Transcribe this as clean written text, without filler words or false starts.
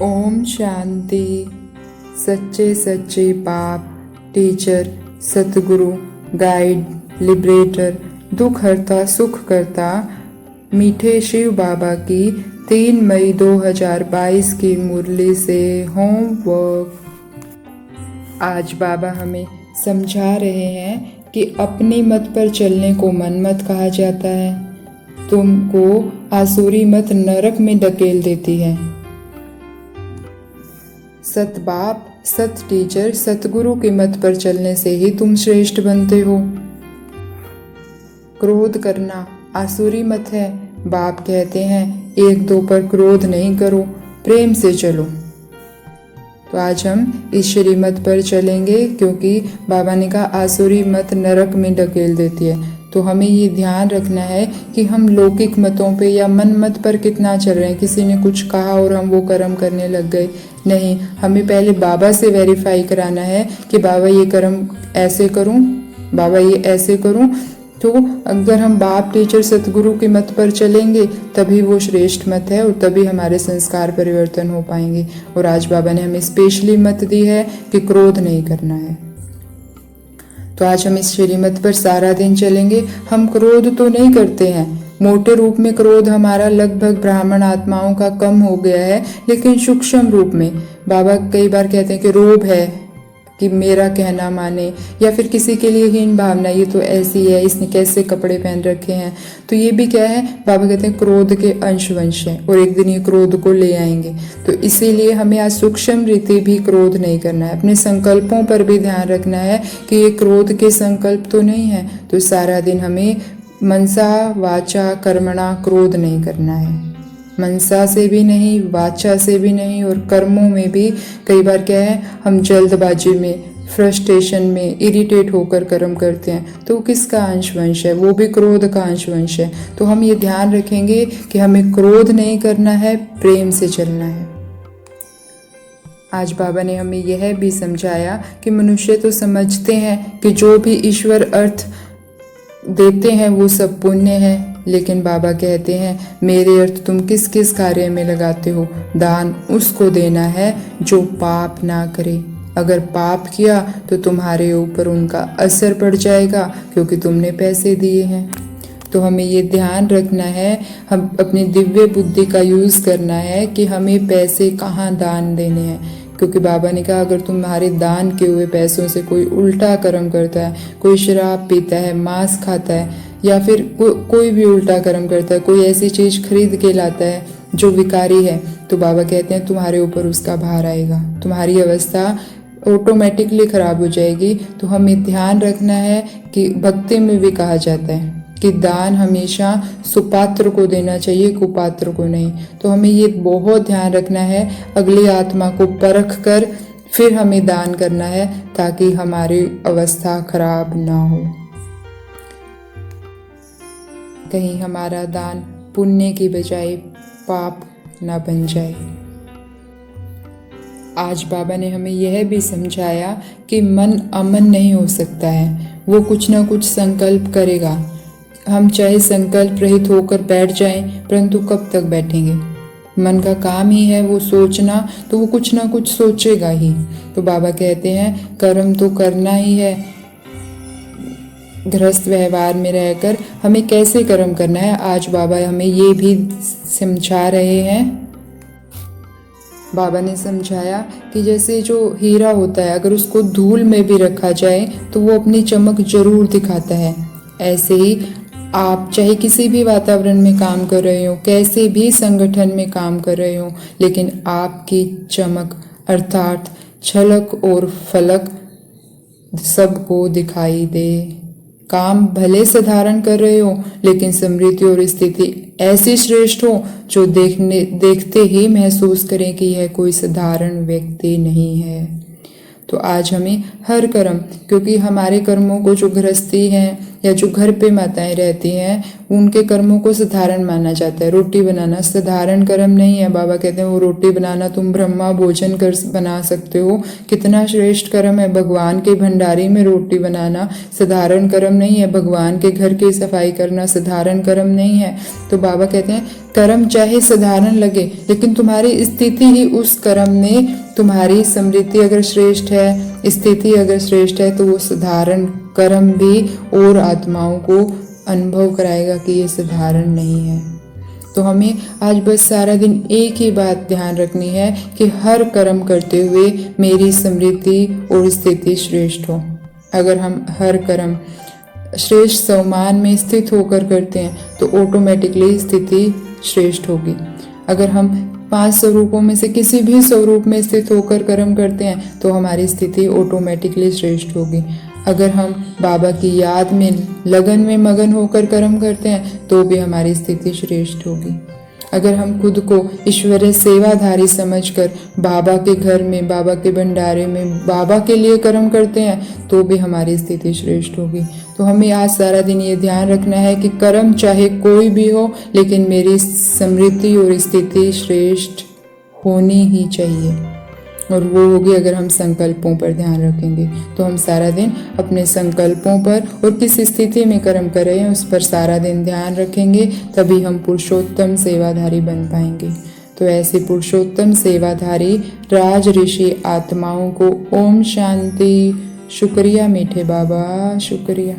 ओम शांति। सच्चे सच्चे बाप, टीचर, सतगुरु, गाइड, लिबरेटर, दुख हरता सुख करता, मीठे शिव बाबा की 3 मई 2022 की मुरली से होमवर्क। आज बाबा हमें समझा रहे हैं कि अपनी मत पर चलने को मनमत कहा जाता है। तुमको आसुरी मत नरक में धकेल देती है। सत बाप, सत टीचर, सतगुरु की मत पर चलने से ही तुम श्रेष्ठ बनते हो। क्रोध करना आसुरी मत है। बाप कहते हैं 1-2 पर क्रोध नहीं करो, प्रेम से चलो। तो आज हम इस श्रीमत पर चलेंगे क्योंकि बाबा ने कहा आसुरी मत नरक में धकेल देती है। तो हमें ये ध्यान रखना है कि हम लौकिक मतों पे या मन मत पर कितना चल रहे हैं। किसी ने कुछ कहा और हम वो कर्म करने लग गए, नहीं। हमें पहले बाबा से वेरीफाई कराना है कि बाबा ये कर्म ऐसे करूं, बाबा ये ऐसे करूं। तो अगर हम बाप, टीचर, सतगुरु की मत पर चलेंगे तभी वो श्रेष्ठ मत है और तभी हमारे संस्कार परिवर्तन हो पाएंगे। और आज बाबा ने हमें स्पेशली मत दी है कि क्रोध नहीं करना है। तो आज हम इस श्रीमत पर सारा दिन चलेंगे। हम क्रोध तो नहीं करते हैं, मोटे रूप में क्रोध हमारा लगभग ब्राह्मण आत्माओं का कम हो गया है, लेकिन सूक्ष्म रूप में बाबा कई बार कहते हैं कि रोब है कि मेरा कहना माने, या फिर किसी के लिए हीन भावना, ये तो ऐसी है, इसने कैसे कपड़े पहन रखे हैं। तो ये भी क्या है, बाबा कहते हैं क्रोध के अंशवंश है और एक दिन ये क्रोध को ले आएंगे। तो इसीलिए हमें आज सूक्ष्म रीति भी क्रोध नहीं करना है। अपने संकल्पों पर भी ध्यान रखना है कि ये क्रोध के संकल्प तो नहीं है। तो सारा दिन हमें मनसा वाचा कर्मणा क्रोध नहीं करना है। मनसा से भी नहीं, वाचा से भी नहीं और कर्मों में भी कई बार क्या है, हम जल्दबाजी में, फ्रस्ट्रेशन में, इरिटेट होकर कर्म करते हैं। तो किसका अंशवंश है? वो भी क्रोध का अंशवंश है। तो हम ये ध्यान रखेंगे कि हमें क्रोध नहीं करना है, प्रेम से चलना है। आज बाबा ने हमें यह भी समझाया कि मनुष्य तो समझते हैं कि जो भी ईश्वर अर्थ देते हैं वो सब पुण्य है, लेकिन बाबा कहते हैं मेरे अर्थ तुम किस किस कार्य में लगाते हो। दान उसको देना है जो पाप ना करे। अगर पाप किया तो तुम्हारे ऊपर उनका असर पड़ जाएगा क्योंकि तुमने पैसे दिए हैं। तो हमें ये ध्यान रखना है, हम अपनी दिव्य बुद्धि का यूज़ करना है कि हमें पैसे कहाँ दान देने हैं। क्योंकि बाबा ने कहा अगर तुम्हारे दान किए हुए पैसों से कोई उल्टा कर्म करता है, कोई शराब पीता है, मांस खाता है, या फिर कोई भी उल्टा कर्म करता है, कोई ऐसी चीज़ खरीद के लाता है जो विकारी है, तो बाबा कहते हैं तुम्हारे ऊपर उसका भार आएगा, तुम्हारी अवस्था ऑटोमेटिकली खराब हो जाएगी। तो हमें ध्यान रखना है कि भक्ति में भी कहा जाता है कि दान हमेशा सुपात्र को देना चाहिए, कुपात्र को नहीं। तो हमें ये बहुत ध्यान रखना है, अगली आत्मा को परख कर फिर हमें दान करना है ताकि हमारी अवस्था खराब ना हो। कहीं हमारा दान पुण्य की बजाय पाप ना बन जाए। आज बाबा ने हमें यह भी समझाया कि मन अमन नहीं हो सकता है, वो कुछ ना कुछ संकल्प करेगा। हम चाहे संकल्प रहित होकर बैठ जाएं, परंतु कब तक बैठेंगे? मन का काम ही है वो सोचना, तो वो कुछ ना कुछ सोचेगा ही। तो बाबा कहते हैं कर्म तो करना ही है। गृहस्थ व्यवहार में रहकर हमें कैसे कर्म करना है, आज बाबा हमें ये भी समझा रहे हैं। बाबा ने समझाया कि जैसे जो हीरा होता है, अगर उसको धूल में भी रखा जाए तो वो अपनी चमक जरूर दिखाता है। ऐसे ही आप चाहे किसी भी वातावरण में काम कर रहे हो, कैसे भी संगठन में काम कर रहे हो, लेकिन आपकी चमक अर्थात झलक और फलक सबको दिखाई दे। काम भले साधारण कर रहे हो, लेकिन समृद्धि और स्थिति ऐसी श्रेष्ठ हो जो देखते ही महसूस करें कि यह कोई साधारण व्यक्ति नहीं है। तो आज हमें हर कर्म, क्योंकि हमारे कर्मों को जो गृहस्थी है या जो घर पे माताएं रहती हैं उनके कर्मों को साधारण माना जाता है। रोटी बनाना साधारण कर्म नहीं है। बाबा कहते हैं वो रोटी बनाना तुम ब्रह्मा भोजन कर बना सकते हो, कितना श्रेष्ठ कर्म है। भगवान के भंडारी में रोटी बनाना साधारण कर्म नहीं है। भगवान के घर की सफाई करना साधारण कर्म नहीं है। तो बाबा कहते हैं कर्म चाहे साधारण लगे लेकिन तुम्हारी स्थिति ही उस कर्म में, तुम्हारी समृद्धि अगर श्रेष्ठ है, स्थिति अगर श्रेष्ठ है तो वो साधारण कर्म भी और आत्माओं को अनुभव कराएगा कि ये साधारण नहीं है। तो हमें आज बस सारा दिन एक ही बात ध्यान रखनी है कि हर कर्म करते हुए मेरी समृद्धि और स्थिति श्रेष्ठ हो। अगर हम हर कर्म श्रेष्ठ सम्मान में स्थित होकर करते हैं तो ऑटोमेटिकली स्थिति श्रेष्ठ होगी। अगर हम 5 स्वरूपों में से किसी भी स्वरूप में स्थित होकर कर्म करते हैं तो हमारी स्थिति ऑटोमेटिकली श्रेष्ठ होगी। अगर हम बाबा की याद में लगन में मगन होकर कर्म करते हैं तो भी हमारी स्थिति श्रेष्ठ होगी। अगर हम खुद को ईश्वरीय सेवाधारी समझकर बाबा के घर में, बाबा के भंडारे में, बाबा के लिए कर्म करते हैं तो भी हमारी स्थिति श्रेष्ठ होगी। तो हमें आज सारा दिन ये ध्यान रखना है कि कर्म चाहे कोई भी हो लेकिन मेरी समृद्धि और स्थिति श्रेष्ठ होनी ही चाहिए, और वो होगी अगर हम संकल्पों पर ध्यान रखेंगे। तो हम सारा दिन अपने संकल्पों पर और किस स्थिति में कर्म कर रहे हैं उस पर सारा दिन ध्यान रखेंगे, तभी हम पुरुषोत्तम सेवाधारी बन पाएंगे। तो ऐसे पुरुषोत्तम सेवाधारी राज ऋषि आत्माओं को ओम शांति। शुक्रिया मीठे बाबा, शुक्रिया।